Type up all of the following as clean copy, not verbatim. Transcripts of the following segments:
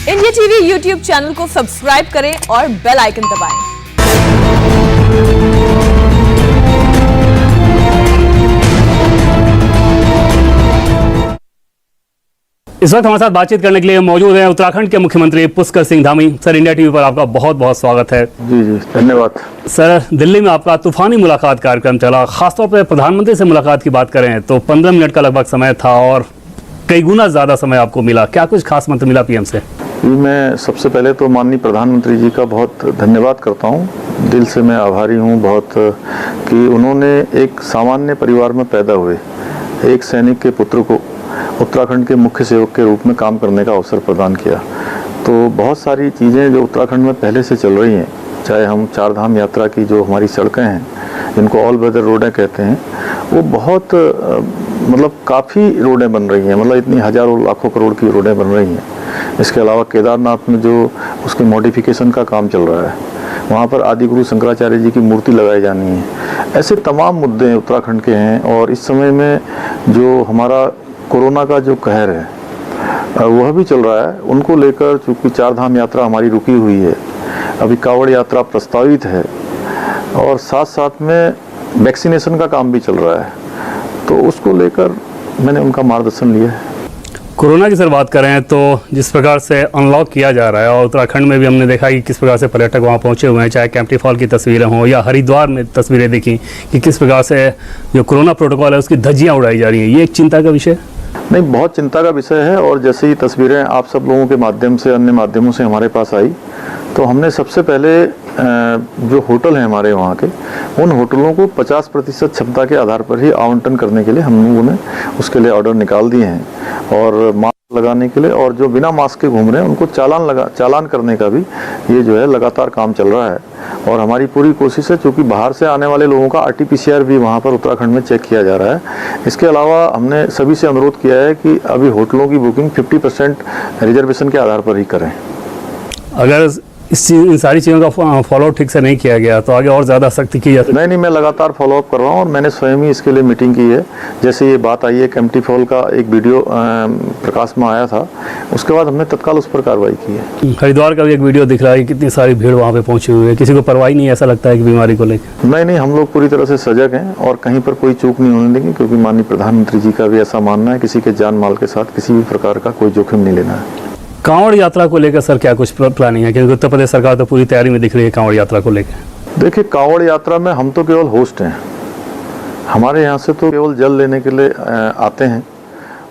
India TV YouTube channel को subscribe करें और बेल आइकन दबाएं। इस वक्त हमारे साथ बातचीत करने के लिए मौजूद हैं उत्तराखंड के मुख्यमंत्री Pushkar Singh Dhami. Sir, India TV पर आपका बहुत बहुत स्वागत है। जी जी, धन्यवाद। सर, दिल्ली में आपका तूफानी मुलाकात कार्यक्रम चला। खासतौर पर प्रधानमंत्री से मुलाकात की बात करें तो 15 मिनट का लगभग समय था और कई गुना ज़्यादा समय आपको मिला। क्या कुछ खास मंत्र मिला पीएम से? मैं सबसे पहले तो माननीय प्रधानमंत्री जी का बहुत धन्यवाद करता हूँ। दिल से मैं आभारी हूँ बहुत कि उन्होंने एक सामान्य परिवार में पैदा हुए एक सैनिक के पुत्र को उत्तराखंड के मुख्य सेवक के रूप में काम करने का अवसर प्रदान किया। तो बहुत सारी चीज़ें जो उत्तराखंड में पहले से चल रही हैं, चाहे हम चार धाम यात्रा की जो हमारी सड़कें हैं जिनको ऑल वेदर रोडें कहते हैं, वो बहुत मतलब काफ़ी रोडें बन रही हैं, मतलब इतनी हज़ारों लाखों करोड़ की रोडें बन रही हैं। इसके अलावा केदारनाथ में जो उसके मॉडिफिकेशन का काम चल रहा है, वहाँ पर आदि गुरु शंकराचार्य जी की मूर्ति लगाई जानी है। ऐसे तमाम मुद्दे उत्तराखंड के हैं। और इस समय में जो हमारा कोरोना का जो कहर है वह भी चल रहा है, उनको लेकर चूँकि चार धाम यात्रा हमारी रुकी हुई है, अभी कांवड़ यात्रा प्रस्तावित है और साथ साथ में वैक्सीनेशन का काम भी चल रहा है, तो उसको लेकर मैंने उनका मार्गदर्शन लिया है। कोरोना की सर बात करें तो जिस प्रकार से अनलॉक किया जा रहा है और उत्तराखंड में भी हमने देखा कि किस प्रकार से पर्यटक वहाँ पहुँचे हुए हैं, चाहे कैंपटी फॉल की तस्वीरें हों या हरिद्वार में तस्वीरें देखी कि किस प्रकार से जो कोरोना प्रोटोकॉल है उसकी धज्जियाँ उड़ाई जा रही हैं। ये एक चिंता का विषय नहीं, बहुत चिंता का विषय है। और जैसे ही तस्वीरें आप सब लोगों के माध्यम से, अन्य माध्यमों से हमारे पास आई, तो हमने सबसे पहले जो होटल हैं हमारे वहाँ के, उन होटलों को 50% क्षमता के आधार पर ही आवंटन करने के लिए हम लोगों ने उसके लिए ऑर्डर निकाल दिए हैं। और मास्क लगाने के लिए, और जो बिना मास्क के घूम रहे हैं उनको चालान करने का भी ये जो है लगातार काम चल रहा है। और हमारी पूरी कोशिश है, चूँकि बाहर से आने वाले लोगों का RT-PCR भी वहाँ पर उत्तराखंड में चेक किया जा रहा है। इसके अलावा हमने सभी से अनुरोध किया है कि अभी होटलों की बुकिंग 50% रिजर्वेशन के आधार पर ही करें। अगर इन सारी चीज़ों का फॉलोअप ठीक से नहीं किया गया तो आगे और ज़्यादा सख्ती की जाती है। नहीं, मैं लगातार फॉलोअप कर रहा हूँ और मैंने स्वयं ही इसके लिए मीटिंग की है। जैसे ये बात आई है, कैंपटी फॉल का एक वीडियो प्रकाश में आया था, उसके बाद हमने तत्काल उस पर कार्रवाई की है। हरिद्वार का भी एक वीडियो दिख रहा है कि कितनी सारी भीड़ वहाँ पे पहुंची हुई है, किसी को परवाह नहीं, ऐसा लगता है कि बीमारी को लेकर। नहीं, हम लोग पूरी तरह से सजग हैं और कहीं पर कोई चूक नहीं होने देंगे, क्योंकि माननीय प्रधानमंत्री जी का भी ऐसा मानना है, किसी के जान माल के साथ किसी भी प्रकार का कोई जोखिम नहीं लेना है। कांवड़ यात्रा को लेकर सर क्या कुछ प्लानिंग है, क्योंकि उत्तर प्रदेश सरकार तो पूरी तैयारी में दिख रही है कांवड़ यात्रा को लेकर? देखिए, कांवड़ यात्रा में हम तो केवल होस्ट हैं। हमारे यहाँ से तो केवल जल लेने के लिए आते हैं,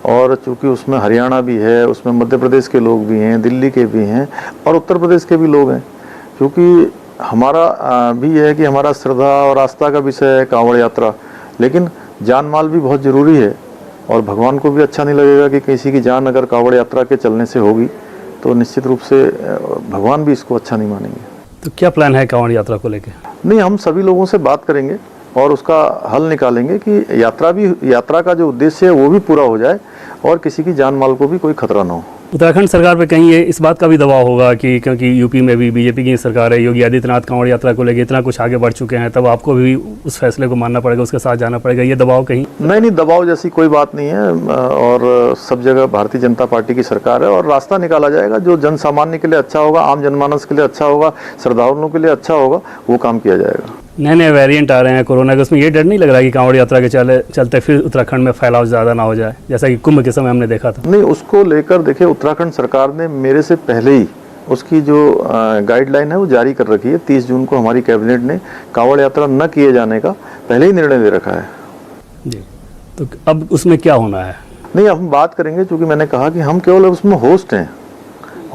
और चूँकि उसमें हरियाणा भी है, उसमें मध्य प्रदेश के लोग भी हैं, दिल्ली के भी हैं और उत्तर प्रदेश के भी लोग हैं। क्योंकि हमारा भी है कि हमारा श्रद्धा और आस्था का विषय है कांवड़ यात्रा, लेकिन जान माल भी बहुत ज़रूरी है। और भगवान को भी अच्छा नहीं लगेगा कि किसी की जान अगर कांवड़ यात्रा के चलने से होगी, तो निश्चित रूप से भगवान भी इसको अच्छा नहीं मानेंगे। तो क्या प्लान है कांवड़ यात्रा को लेकर? नहीं, हम सभी लोगों से बात करेंगे और उसका हल निकालेंगे कि यात्रा का जो उद्देश्य है वो भी पूरा हो जाए और किसी की जान माल को भी कोई खतरा ना हो। उत्तराखंड सरकार पे कहीं ये इस बात का भी दबाव होगा कि क्योंकि यूपी में भी बीजेपी की सरकार है, योगी आदित्यनाथ कांवड़ यात्रा को लेकर इतना कुछ आगे बढ़ चुके हैं, तब आपको भी उस फैसले को मानना पड़ेगा, उसके साथ जाना पड़ेगा, ये दबाव कहीं? नहीं, दबाव जैसी कोई बात नहीं है। और सब जगह भारतीय जनता पार्टी की सरकार है और रास्ता निकाला जाएगा जो जन सामान्य के लिए अच्छा होगा, आम जनमानस के लिए अच्छा होगा, श्रद्धालुओं के लिए अच्छा होगा, वो काम किया जाएगा। नए वेरिएंट आ रहे हैं कोरोना के, उसमें ये डर नहीं लग रहा कि कांवड़ यात्रा के चलते फिर उत्तराखंड में फैलाव ज़्यादा ना हो जाए, जैसा कि कुंभ के समय हमने देखा था? नहीं, उसको लेकर देखिए, उत्तराखंड सरकार ने मेरे से पहले ही उसकी जो गाइडलाइन है वो जारी कर रखी है। 30 जून को हमारी कैबिनेट ने कांवड़ यात्रा न किए जाने का पहले ही निर्णय दे रखा है जी। तो अब उसमें क्या होना है? नहीं, अब हम बात करेंगे, क्योंकि मैंने कहा कि हम केवल उसमें होस्ट हैं।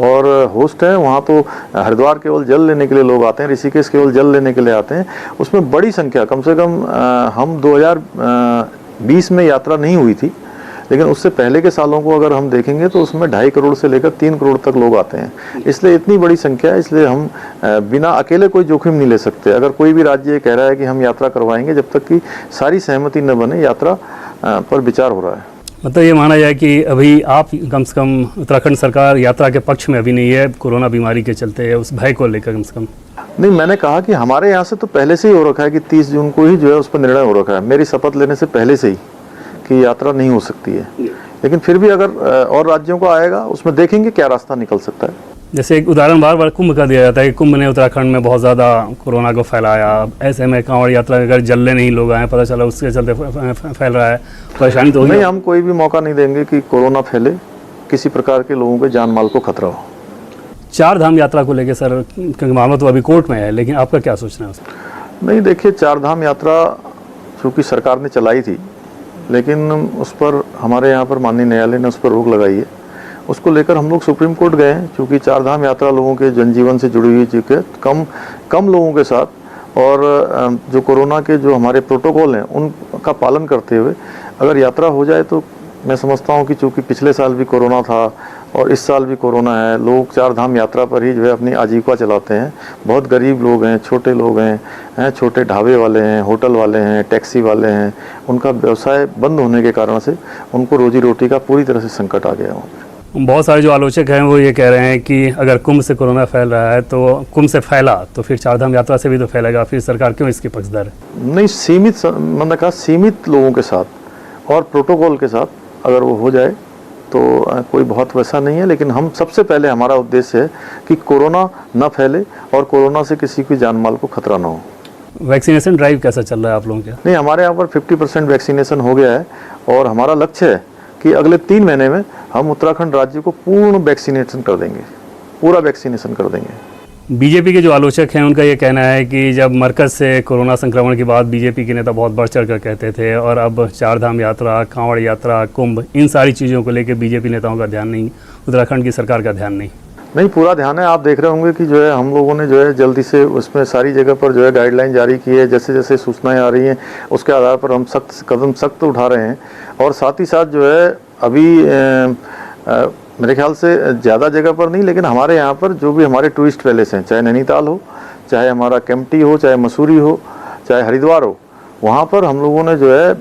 और होस्ट हैं वहाँ तो हरिद्वार केवल जल लेने के लिए लोग आते हैं, ऋषिकेश केवल जल लेने के लिए आते हैं। उसमें बड़ी संख्या, कम से कम हम 2020 में यात्रा नहीं हुई थी, लेकिन उससे पहले के सालों को अगर हम देखेंगे तो उसमें 2.5 करोड़ से लेकर 3 करोड़ तक लोग आते हैं। इसलिए इतनी बड़ी संख्या है, इसलिए हम बिना अकेले कोई जोखिम नहीं ले सकते। अगर कोई भी राज्य कह रहा है कि हम यात्रा करवाएंगे, जब तक कि सारी सहमति न बने, यात्रा पर विचार हो रहा है। मतलब ये माना जाए कि अभी आप कम से कम उत्तराखंड सरकार यात्रा के पक्ष में अभी नहीं है, कोरोना बीमारी के चलते उस भय को लेकर कम से कम? नहीं, मैंने कहा कि हमारे यहाँ से तो पहले से ही हो रखा है कि 30 जून को ही जो है उस पर निर्णय हो रखा है, मेरी शपथ लेने से पहले से ही, कि यात्रा नहीं हो सकती है। लेकिन फिर भी अगर और राज्यों को आएगा, उसमें देखेंगे क्या रास्ता निकल सकता है। जैसे एक उदाहरण बार बार कुंभ का दिया जाता है कि कुंभ ने उत्तराखंड में बहुत ज़्यादा कोरोना को फैलाया। ऐसे में कांवड़ यात्रा अगर जल्ले नहीं लोग आए, पता चला उसके चलते फैल रहा है, परेशानी तो होगी। नहीं, हम कोई भी मौका नहीं देंगे कि कोरोना फैले, किसी प्रकार के लोगों के जान माल को खतरा हो। 4 धाम यात्रा को लेकर सर, क्योंकि मामला तो अभी कोर्ट में है, लेकिन आपका क्या सोचना है उसमें? नहीं, देखिए 4 धाम यात्रा चूँकि सरकार ने चलाई थी, लेकिन उस पर हमारे यहाँ पर माननीय न्यायालय ने उस पर रोक लगाई है। उसको लेकर हम लोग सुप्रीम कोर्ट गए हैं, क्योंकि 4 धाम यात्रा लोगों के जनजीवन से जुड़ी हुई चीज़ है, कम लोगों के साथ, और जो कोरोना के जो हमारे प्रोटोकॉल हैं उनका पालन करते हुए अगर यात्रा हो जाए तो मैं समझता हूँ कि चूँकि पिछले साल भी कोरोना था और इस साल भी कोरोना है, लोग 4 धाम यात्रा पर ही जो है अपनी आजीविका चलाते हैं। बहुत गरीब लोग हैं, छोटे लोग हैं, छोटे ढाबे वाले हैं, होटल वाले हैं, टैक्सी वाले हैं, उनका व्यवसाय बंद होने के कारण से उनको रोजी रोटी का पूरी तरह से संकट आ गया है। बहुत सारे जो आलोचक हैं वो ये कह रहे हैं कि अगर कुंभ से कोरोना फैल रहा है तो कुंभ से फैला तो फिर 4 धाम यात्रा से भी तो फैलेगा, फिर सरकार क्यों इसकी पक्षधर है? नहीं, मैंने कहा सीमित लोगों के साथ और प्रोटोकॉल के साथ अगर वो हो जाए तो कोई बहुत वैसा नहीं है। लेकिन हम सबसे पहले हमारा उद्देश्य है कि कोरोना न फैले और कोरोना से किसी की जान माल को खतरा ना हो। वैक्सीनेशन ड्राइव कैसा चल रहा है आप लोगों का? नहीं, हमारे यहाँ पर 50% वैक्सीनेशन हो गया है और हमारा लक्ष्य है कि अगले 3 महीने में हम उत्तराखंड राज्य को पूर्ण वैक्सीनेशन कर देंगे, पूरा वैक्सीनेशन कर देंगे। बीजेपी के जो आलोचक हैं उनका ये कहना है कि जब मरकज़ से कोरोना संक्रमण के बाद बीजेपी के नेता बहुत बढ़ चढ़ कर कहते थे, और अब 4 धाम यात्रा, कांवड़ यात्रा, कुंभ, इन सारी चीज़ों को लेकर बीजेपी नेताओं का ध्यान नहीं, उत्तराखंड की सरकार का ध्यान नहीं, पूरा ध्यान है। आप देख रहे होंगे कि जो है हम लोगों ने जो है जल्दी से उसमें सारी जगह पर जो है गाइडलाइन जारी की है। जैसे जैसे सूचनाएं आ रही हैं उसके आधार पर हम सख्त उठा रहे हैं। और साथ ही साथ जो है अभी मेरे ख्याल से ज़्यादा जगह पर नहीं, लेकिन हमारे यहाँ पर जो भी हमारे टूरिस्ट पैलेस हैं, चाहे नैनीताल हो, चाहे हमारा केम्प्टी हो, चाहे मसूरी हो, चाहे हरिद्वार हो, वहाँ पर हम लोगों ने जो है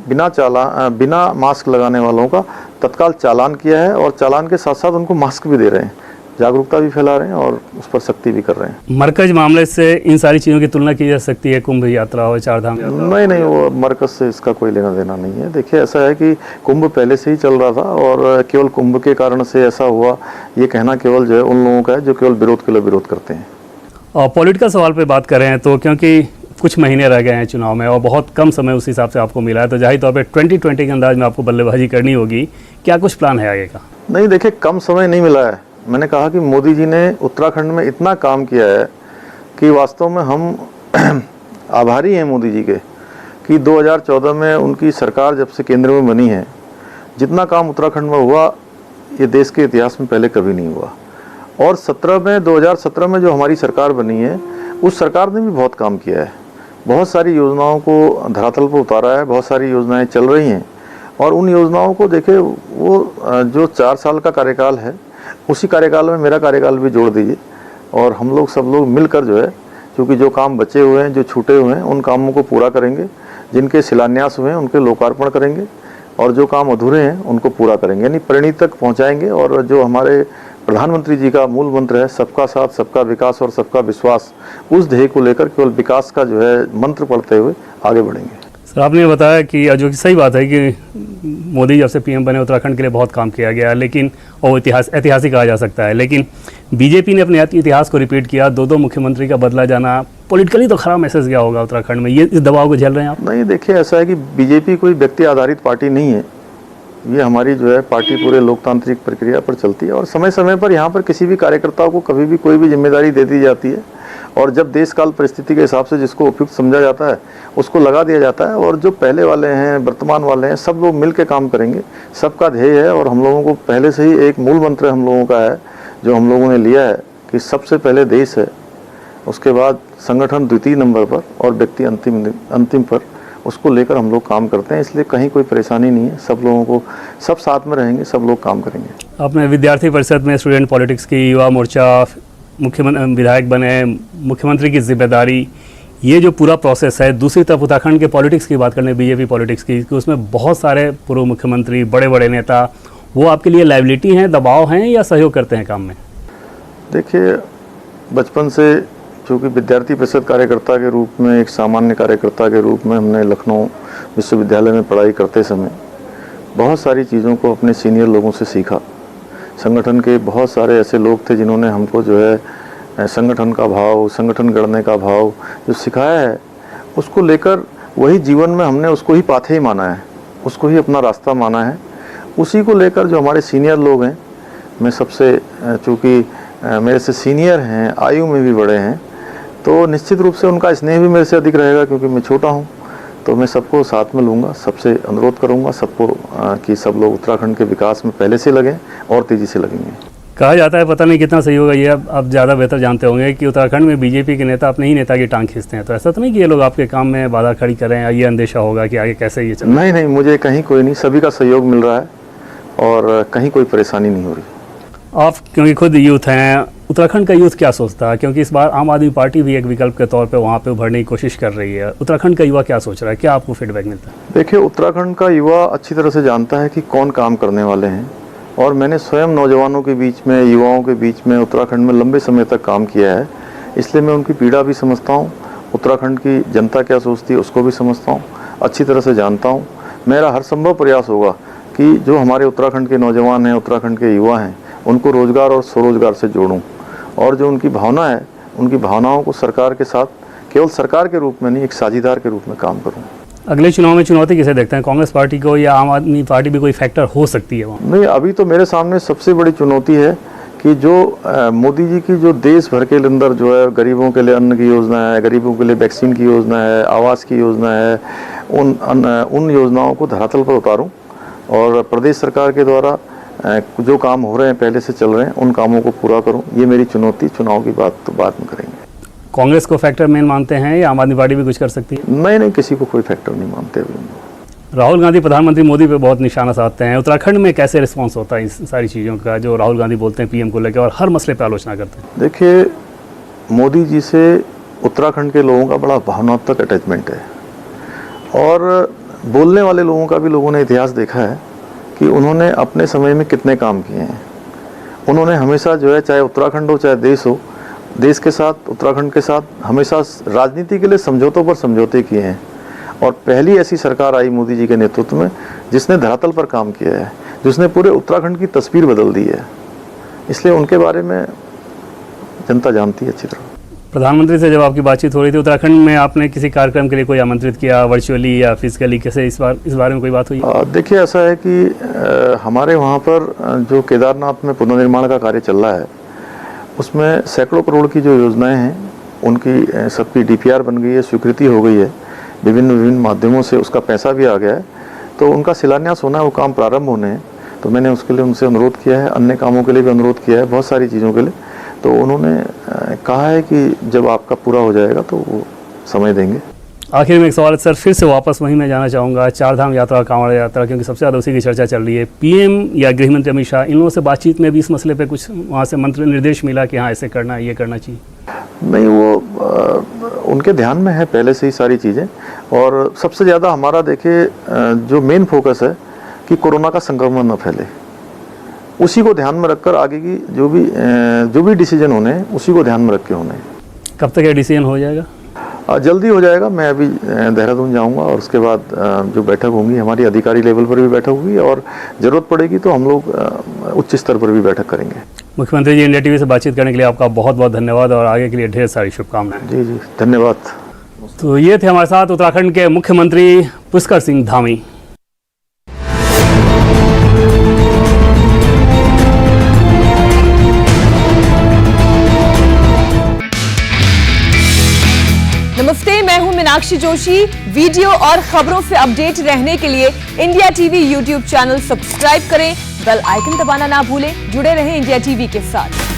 बिना मास्क लगाने वालों का तत्काल चालान किया है और चालान के साथ साथ उनको मास्क भी दे रहे हैं, जागरूकता भी फैला रहे हैं और उस पर सख्ती भी कर रहे हैं। मरकज मामले से इन सारी चीज़ों की तुलना की जा सकती है, कुंभ यात्रा हो, 4 धाम यात्रा? नहीं, वो मरकज से इसका कोई लेना देना नहीं है। देखिए, ऐसा है कि कुंभ पहले से ही चल रहा था और केवल कुंभ के कारण से ऐसा हुआ, ये कहना केवल जो है उन लोगों का है जो केवल विरोध के लिए विरोध करते हैं। और पॉलिटिकल सवाल पे बात करें तो क्योंकि कुछ महीने रह गए हैं चुनाव में और बहुत कम समय उस हिसाब से आपको मिला है, तो जाहिर तौर पर 2020 के अंदाज में आपको बल्लेबाजी करनी होगी। क्या कुछ प्लान है आगे का? नहीं, देखिए, कम समय नहीं मिला है। मैंने कहा कि मोदी जी ने उत्तराखंड में इतना काम किया है कि वास्तव में हम आभारी हैं मोदी जी के कि 2014 में उनकी सरकार जब से केंद्र में बनी है, जितना काम उत्तराखंड में हुआ ये देश के इतिहास में पहले कभी नहीं हुआ। और 2017 में जो हमारी सरकार बनी है, उस सरकार ने भी बहुत काम किया है, बहुत सारी योजनाओं को धरातल पर उतारा है, बहुत सारी योजनाएं चल रही हैं। और उन योजनाओं को देखे, वो जो 4 साल का कार्यकाल है, उसी कार्यकाल में मेरा कार्यकाल भी जोड़ दीजिए और हम लोग सब लोग मिलकर जो है, क्योंकि जो काम बचे हुए हैं, जो छूटे हुए हैं, उन कामों को पूरा करेंगे। जिनके शिलान्यास हुए हैं उनके लोकार्पण करेंगे और जो काम अधूरे हैं उनको पूरा करेंगे, यानी परिणति तक पहुंचाएंगे। और जो हमारे प्रधानमंत्री जी का मूल मंत्र है, सबका साथ, सबका विकास और सबका विश्वास, उस ध्येय को लेकर केवल विकास का जो है मंत्र पढ़ते हुए आगे बढ़ेंगे। सर, आपने बताया कि जो कि सही बात है कि मोदी जब से पीएम बने उत्तराखंड के लिए बहुत काम किया गया, लेकिन वो ऐतिहासिक कहा जा सकता है। लेकिन बीजेपी ने अपने इतिहास को रिपीट किया, 2 मुख्यमंत्री का बदला जाना, पॉलिटिकली तो खराब मैसेज गया होगा उत्तराखंड में। ये इस दबाव को झेल रहे हैं आप? नहीं, देखिए, ऐसा है कि बीजेपी कोई व्यक्ति आधारित पार्टी नहीं है। ये हमारी जो है पार्टी पूरे लोकतांत्रिक प्रक्रिया पर चलती है और समय समय पर यहाँ पर किसी भी कार्यकर्ता को कभी भी कोई भी जिम्मेदारी दे दी जाती है और जब देश काल परिस्थिति के हिसाब से जिसको उपयुक्त समझा जाता है उसको लगा दिया जाता है। और जो पहले वाले हैं, वर्तमान वाले हैं, सब लोग मिल के काम करेंगे, सबका ध्येय है। और हम लोगों को पहले से ही एक मूल मंत्र हम लोगों का है जो हम लोगों ने लिया है कि सबसे पहले देश है, उसके बाद संगठन द्वितीय नंबर पर और व्यक्ति अंतिम पर। उसको लेकर हम लोग काम करते हैं, इसलिए कहीं कोई परेशानी नहीं है। सब लोगों को, सब साथ में रहेंगे, सब लोग काम करेंगे। आपने विद्यार्थी परिषद में स्टूडेंट पॉलिटिक्स की, युवा मोर्चा, मुख्यमंत्री विधायक बने, मुख्यमंत्री की जिम्मेदारी, ये जो पूरा प्रोसेस है। दूसरी तरफ उत्तराखंड के पॉलिटिक्स की बात करने, बीजेपी पॉलिटिक्स की, कि उसमें बहुत सारे पूर्व मुख्यमंत्री, बड़े बड़े नेता, वो आपके लिए लायबिलिटी हैं, दबाव हैं या सहयोग करते हैं काम में? देखिए, बचपन से चूँकि विद्यार्थी परिषद कार्यकर्ता के रूप में, एक सामान्य कार्यकर्ता के रूप में हमने लखनऊ विश्वविद्यालय में पढ़ाई करते समय बहुत सारी चीज़ों को अपने सीनियर लोगों से सीखा। संगठन के बहुत सारे ऐसे लोग थे जिन्होंने हमको जो है संगठन का भाव, संगठन गढ़ने का भाव जो सिखाया है, उसको लेकर वही जीवन में हमने उसको ही पाथे ही माना है, उसको ही अपना रास्ता माना है। उसी को लेकर जो हमारे सीनियर लोग हैं, मैं सबसे चूँकि मेरे से सीनियर हैं, आयु में भी बड़े हैं, तो निश्चित रूप से उनका स्नेह भी मेरे से अधिक रहेगा क्योंकि मैं छोटा हूँ। तो मैं सबको साथ में लूँगा, सबसे अनुरोध करूँगा सबको कि सब लोग उत्तराखंड के विकास में पहले से लगें और तेज़ी से लगेंगे। कहा जाता है, पता नहीं कितना सही होगा ये, अब ज़्यादा बेहतर जानते होंगे कि उत्तराखंड में बीजेपी के नेता अपने ही नेता की टांग खींचते हैं। तो ऐसा तो नहीं कि ये लोग आपके काम में बाधा खड़ी करें, या ये अंदेशा होगा कि आगे कैसे ये चले? नहीं, मुझे कहीं कोई नहीं, सभी का सहयोग मिल रहा है और कहीं कोई परेशानी नहीं हो रही। आप क्योंकि खुद यूथ हैं, उत्तराखंड का यूथ क्या सोचता है? क्योंकि इस बार आम आदमी पार्टी भी एक विकल्प के तौर पे वहाँ पे उभरने की कोशिश कर रही है। उत्तराखंड का युवा क्या सोच रहा है? क्या आपको फीडबैक मिलता है? देखिए, उत्तराखंड का युवा अच्छी तरह से जानता है कि कौन काम करने वाले हैं, और मैंने स्वयं नौजवानों के बीच में, युवाओं के बीच में उत्तराखंड में लंबे समय तक काम किया है, इसलिए मैं उनकी पीड़ा भी समझता हूँ। उत्तराखंड की जनता क्या सोचती है उसको भी समझता हूँ, अच्छी तरह से जानता हूँ। मेरा हर संभव प्रयास होगा कि जो हमारे उत्तराखंड के नौजवान हैं, उत्तराखंड के युवा हैं, उनको रोज़गार और स्वरोजगार से जोड़ूं, और जो उनकी भावना है, उनकी भावनाओं को सरकार के साथ केवल सरकार के रूप में नहीं, एक साझीदार के रूप में काम करूं। अगले चुनाव में चुनौती किसे देखते हैं? कांग्रेस पार्टी को या आम आदमी पार्टी भी कोई फैक्टर हो सकती है वहाँ? नहीं, अभी तो मेरे सामने सबसे बड़ी चुनौती है कि जो मोदी जी की जो देश भर के अंदर जो है गरीबों के लिए अन्न की योजना है, गरीबों के लिए वैक्सीन की योजना है, आवास की योजना है, उन योजनाओं को धरातल पर उतारूं और प्रदेश सरकार के द्वारा जो काम हो रहे हैं, पहले से चल रहे हैं, उन कामों को पूरा करूं। ये मेरी चुनौती, चुनाव की बात तो बाद में करेंगे। कांग्रेस को फैक्टर मेन मानते हैं या आम आदमी पार्टी भी कुछ कर सकती है? नहीं, किसी को कोई फैक्टर नहीं मानते अभी। राहुल गांधी प्रधानमंत्री मोदी पे बहुत निशाना साधते हैं। उत्तराखंड में कैसे रिस्पांस होता है इस सारी चीज़ों का जो राहुल गांधी बोलते हैं पीएम को लेकर और हर मसले पर आलोचना करते हैं? देखिए, मोदी जी से उत्तराखंड के लोगों का बड़ा भावनात्मक अटैचमेंट है, और बोलने वाले लोगों का भी लोगों ने इतिहास देखा है कि उन्होंने अपने समय में कितने काम किए हैं। उन्होंने हमेशा जो है, चाहे उत्तराखंड हो चाहे देश हो, देश के साथ, उत्तराखंड के साथ हमेशा राजनीति के लिए समझौतों पर समझौते किए हैं। और पहली ऐसी सरकार आई मोदी जी के नेतृत्व में जिसने धरातल पर काम किया है, जिसने पूरे उत्तराखंड की तस्वीर बदल दी है। इसलिए उनके बारे में जनता जानती है अच्छी तरह। प्रधानमंत्री से जब आपकी बातचीत हो रही थी, उत्तराखंड में आपने किसी कार्यक्रम के लिए कोई आमंत्रित किया, वर्चुअली या फिजिकली, कैसे इस बारे में कोई बात हुई? देखिए, ऐसा है कि हमारे वहाँ पर जो केदारनाथ में पुनर्निर्माण का कार्य चल रहा है, उसमें सैकड़ों करोड़ की जो योजनाएं हैं, उनकी सबकी DPR बन गई है, स्वीकृति हो गई है, विभिन्न माध्यमों से उसका पैसा भी आ गया है। तो उनका शिलान्यास होना है, वो काम प्रारंभ होने हैं। तो मैंने उसके लिए उनसे अनुरोध किया है, अन्य कामों के लिए भी अनुरोध किया है, बहुत सारी चीज़ों के लिए। तो उन्होंने कहा है कि जब आपका पूरा हो जाएगा तो वो समय देंगे। आखिर में एक सवाल सर, फिर से वापस वहीं मैं जाना चाहूँगा, चारधाम यात्रा, कांवड़ यात्रा, क्योंकि सबसे ज़्यादा उसी की चर्चा चल रही है। पीएम या गृह मंत्री अमित शाह, इन लोगों से बातचीत में भी इस मसले पे कुछ वहाँ से मंत्र निर्देश मिला कि हाँ ऐसे करना है, ये करना चाहिए? नहीं, वो उनके ध्यान में है पहले से ही सारी चीज़ें। और सबसे ज़्यादा हमारा देखिए जो मेन फोकस है कि कोरोना का संक्रमण न फैले, उसी को ध्यान में रखकर आगे की जो भी डिसीजन होने हैं, उसी को ध्यान में रख के होने हैं। कब तक ये डिसीजन हो जाएगा? जल्दी हो जाएगा। मैं अभी देहरादून जाऊंगा और उसके बाद जो बैठक होंगी, हमारी अधिकारी लेवल पर भी बैठक होगी, और ज़रूरत पड़ेगी तो हम लोग उच्च स्तर पर भी बैठक करेंगे। मुख्यमंत्री जी, इंडिया टीवी से बातचीत करने के लिए आपका बहुत बहुत धन्यवाद और आगे के लिए ढेर सारी शुभकामनाएं। जी, धन्यवाद। तो ये थे हमारे साथ उत्तराखंड के मुख्यमंत्री पुष्कर सिंह धामी। नमस्ते, मैं हूं मीनाक्षी जोशी। वीडियो और खबरों से अपडेट रहने के लिए India TV YouTube channel subscribe करें, बेल आइकन दबाना ना भूलें। जुड़े रहें इंडिया टीवी के साथ।